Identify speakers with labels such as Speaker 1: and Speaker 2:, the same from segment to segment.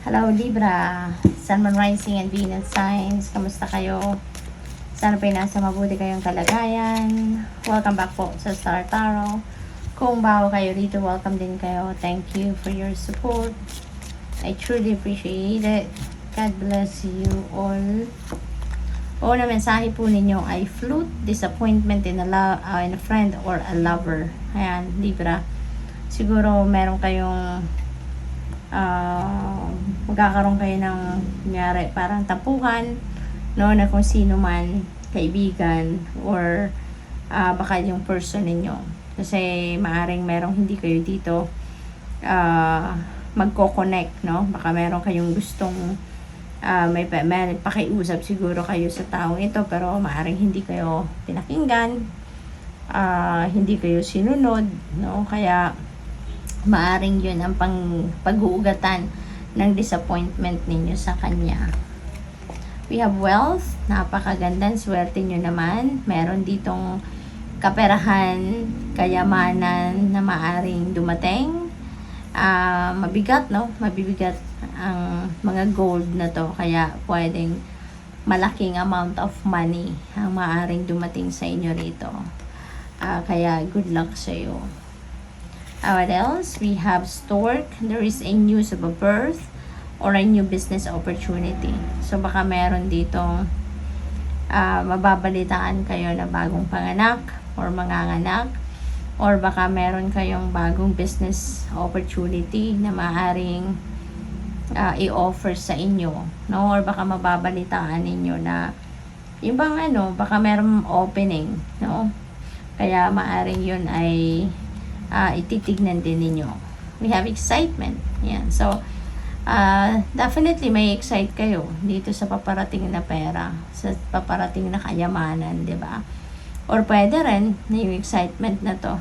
Speaker 1: Hello Libra, Sun, Moon, Rising and Venus signs. Kamusta kayo? Sana po nasa mabuti kayong kalagayan. Welcome back po sa Star Tarot. Kung bago kayo dito, welcome din kayo. Thank you for your support. I truly appreciate it. God bless you all. Na mensahe po ninyo ay flute, disappointment in in a friend or a lover. Ayan, Libra. Siguro meron kayong magkakaroon kayo ng nangyari, parang tapuhan, no, na kung sino man, kaibigan, or baka yung person ninyo. Kasi maaring merong hindi kayo dito magko-connect, no? Baka meron kayong gustong may pakiusap siguro kayo sa taong ito, pero maaring hindi kayo pinakinggan, hindi kayo sinunod, no? Kaya maaring yun ang pag-uugatan ng disappointment ninyo sa kanya. We have wealth, napakaganda, swerte nyo naman. Meron ditong kaperahan, kayamanan na maaring dumating. Mabigat, no? Mabibigat ang mga gold na to, kaya pwedeng malaking amount of money ang maaring dumating sa inyo rito. Kaya good luck sa iyo. What else? We have Stork. There is a news of a birth or a new business opportunity. So baka meron ditong mababalitaan kayo na bagong panganak or manganganak, or baka meron kayong bagong business opportunity na maaaring i-offer sa inyo, no? Or baka mababalitaan ninyo na yung bang baka merong opening, no? Kaya maaaring yun ay ititignan din ninyo. We have excitement. Yan. So, definitely may excite kayo dito sa paparating na pera, sa paparating na kayamanan, di ba? Or pwede rin na yung excitement na to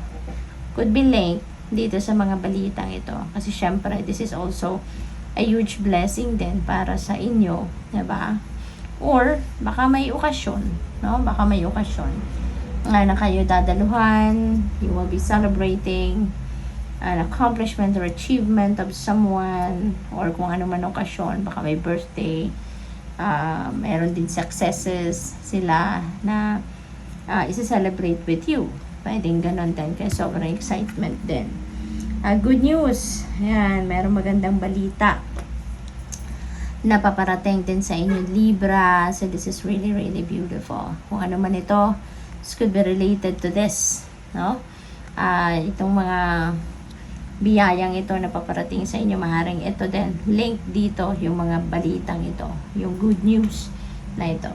Speaker 1: could be linked dito sa mga balitang ito. Kasi syempre, this is also a huge blessing din para sa inyo, di ba? Or, baka may okasyon, no? Baka may okasyon na kayo dadaluhan, you will be celebrating an accomplishment or achievement of someone, or kung ano man okasyon, baka may birthday, meron din successes sila na isa-celebrate with you. Pwedeng ganon din, kaya sobrang excitement din. Good news, yan, meron magandang balita na paparating din sa inyo, Libra. So this is really, really beautiful. Kung ano man ito, this could be related to this, no? Itong mga biyayang ito na paparating sa inyo, maaaring ito din, link dito yung mga balitang ito, yung good news na ito.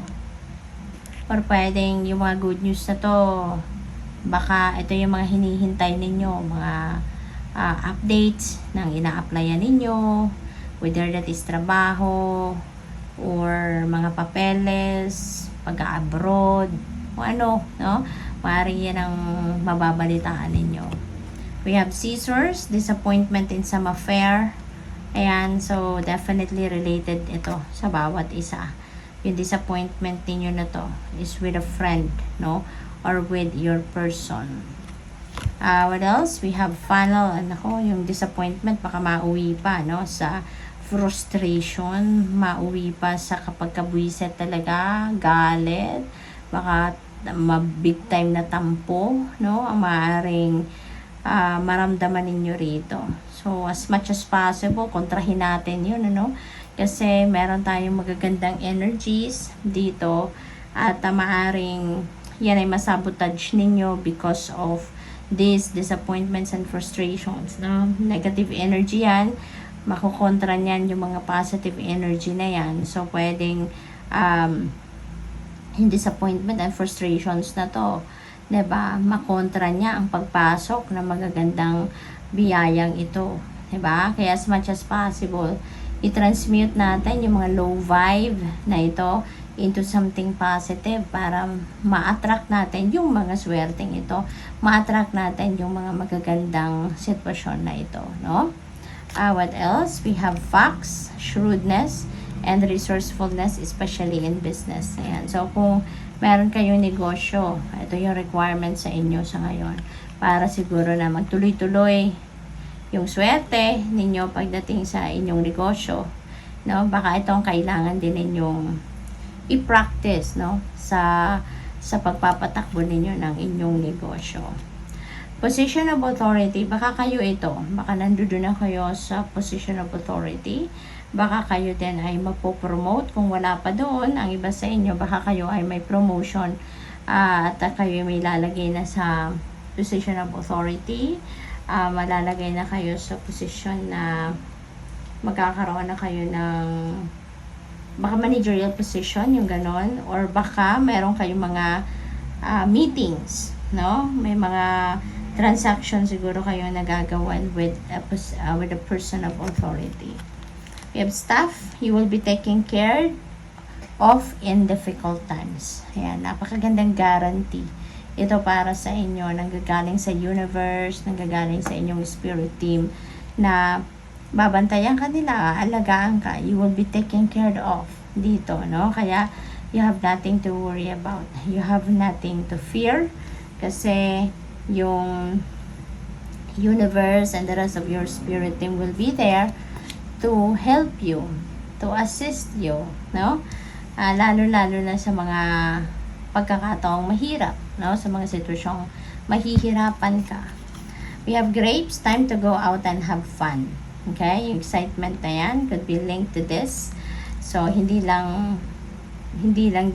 Speaker 1: Or pwedeng yung mga good news na to, baka ito yung mga hinihintay ninyo, mga updates ng ina-applyan ninyo, whether that is trabaho, or mga papeles, pag-abroad, o ano, no? Maaaring yan ang mababalitaan ninyo. We have Scissors, disappointment in some affair. Ayan, so definitely related ito sa bawat isa. Yung disappointment ninyo na to is with a friend, no? Or with your person. What else? We have final, yung disappointment, baka mauwi pa, no? Sa frustration, mauwi pa sa kapag kabwiset talaga, galit, baka big time na tampo, no? Ang maaaring maramdaman ninyo rito. So, as much as possible, kontrahin natin yun, ano? Kasi meron tayong magagandang energies dito, at maaaring yan ay masabotage ninyo because of these disappointments and frustrations, no? Negative energy yan, makukontra niyan yung mga positive energy na yan. So, pwedeng yung disappointment and frustrations na to, diba, makontra niya ang pagpasok ng magagandang biyayang ito, diba? Kaya as much as possible, i-transmute natin yung mga low vibe na ito into something positive para ma-attract natin yung mga swerteng ito, ma-attract natin yung mga magagandang sitwasyon na ito, no? What else? We have facts, shrewdness, and resourcefulness, especially in business. Ayan. So, kung meron kayong negosyo, ito yung requirement sa inyo sa ngayon, para siguro na magtuloy-tuloy yung swerte ninyo pagdating sa inyong negosyo. no? Baka itong kailangan din ninyong i-practice, no? Sa pagpapatakbo ninyo ng inyong negosyo. Position of authority, baka kayo ito, baka nandoon na kayo sa position of authority, baka kayo din ay magpo-promote kung wala pa doon, ang iba sa inyo, baka kayo ay may promotion at kayo may lalagay na sa position of authority, malalagay na kayo sa position na magkakaroon na kayo ng baka managerial position, yung ganon, or baka meron kayong mga meetings, no? May mga transaction siguro kayo nagagawan with a person of authority. We have staff, you will be taken care of in difficult times. Ayan, napakagandang guarantee. Ito para sa inyo, nanggagaling sa universe, nanggagaling sa inyong spirit team, na babantayan ka nila, alagaan ka, you will be taken care of dito, no? Kaya, you have nothing to worry about. You have nothing to fear, kasi yung universe and the rest of your spirit team will be there to help you, to assist you, no? Lalo-lalo na sa mga pagkakataong mahirap, no? Sa mga sitwasyong mahihirapan ka. We have grapes, time to go out and have fun. Okay? Yung excitement na yan could be linked to this. So, hindi lang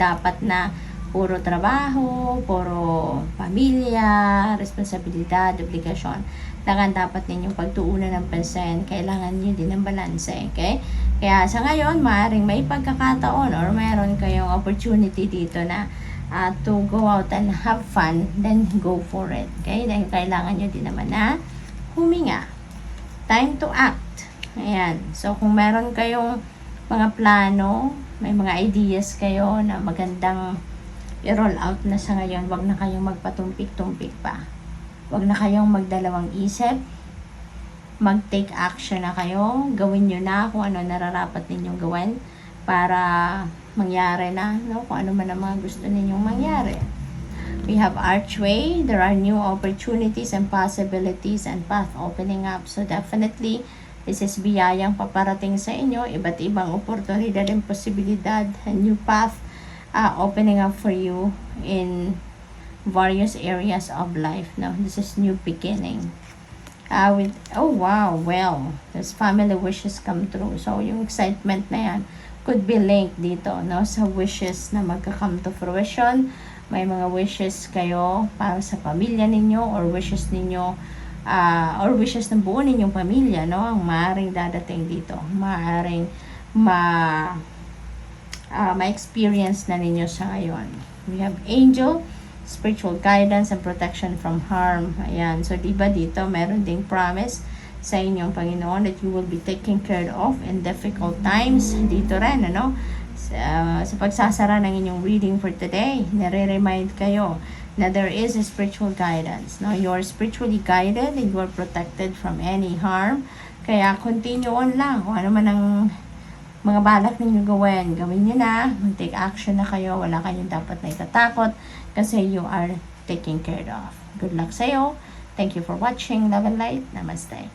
Speaker 1: dapat na puro trabaho, puro pamilya, responsibilidad, obligasyon. Dapat ninyong pagtuunan ng pansin, kailangan nyo din ng balanse, okay? Kaya sa ngayon, maaaring may pagkakataon or mayroon kayong opportunity dito na to go out and have fun, then go for it, okay? Dahil kailangan nyo din naman na huminga. Time to act. Ayan. So, kung meron kayong mga plano, may mga ideas kayo na magandang i-roll out na sa ngayon, wag na kayong magpatumpik-tumpik pa. Wag na kayong magdalawang isip. Mag-take action na kayo. Gawin nyo na kung ano nararapat ninyong gawin para mangyari na, no? Kung ano man ang mga gusto ninyong mangyari. We have archway. There are new opportunities and possibilities and path opening up. So definitely, this is biyayang paparating sa inyo. Iba't ibang oportunidad and posibilidad, a new path opening up for you in various areas of life. Now, this is new beginning. Oh wow, well, there's family wishes come true. So, yung excitement na yan could be linked dito, no? Sa wishes na magka-come to fruition. May mga wishes kayo para sa pamilya ninyo or wishes ninyo or wishes ng buo ninyong pamilya, no? Ang maaaring dadating dito. Maaaring ma-experience na ninyo sa ngayon. We have angel, spiritual guidance and protection from harm. Ayan. So, diba dito, meron ding promise sa inyong Panginoon that you will be taken care of in difficult times. Dito rin, ano? Sa pagsasara ng inyong reading for today, nare-remind kayo na there is a spiritual guidance. No? You are spiritually guided and you are protected from any harm. Kaya, continue on lang. Kung ano man ang mga balak ninyo gawin nyo na, mag-take action na kayo, wala kayong dapat na itatakot kasi you are taken care of. Good luck sa'yo. Thank you for watching. Love and light. Namaste.